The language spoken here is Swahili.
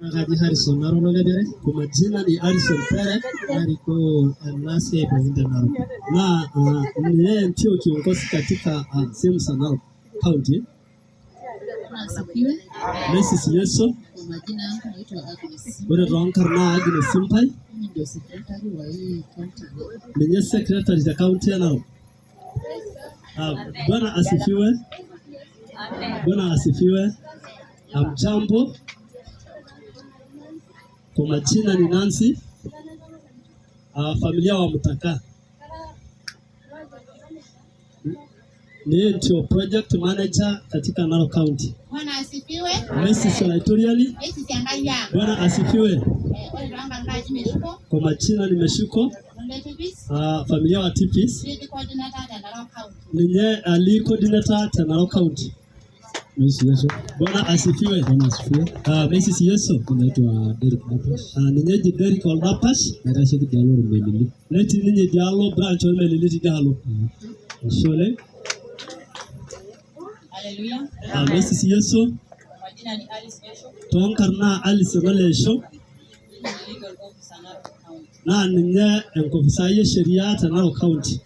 Kaji Harrison Narono Lebere, kwa majina ni Harrison Pere, aliko nasi ya Narok. Na yeye ndio kiongozi katika sehemu za Narok County. Asifiwe. Mrs. Yeso. Kwa majina yangu naitwa Agnes. Bwana Ronkar Agnes Simpai. Mimi ndio secretary wa hii county. Mwenye secretary ya county ya Narok. Bwana asifiwe. Bwana asifiwe. Jambo. Kwa majina ni Nancy, familia wa Mutaka. Ni ndio project manager katika Narok County. Bwana asifiwe. Mrs. Laitoriali. Bwana asifiwe. Kwa majina ni Meshuko, familia wa Tipis. Ninye ali coordinator ya Narok County. Mrs. Yeso. Bwana asifiwe. Bwana asifiwe. Mrs. Yeso. Naitwa Derek Napash. Ninye Derek Napash. Natashiki dialo Melili. Leti ninye dialo branch wa Melili dialo. Shole. Hallelujah. Mrs. Yeso. Majina ni Alice Esho. Tonkarna Alice Esho. Legal officer Narok County. Na ninye enkofisa ya sheria ya Narok County.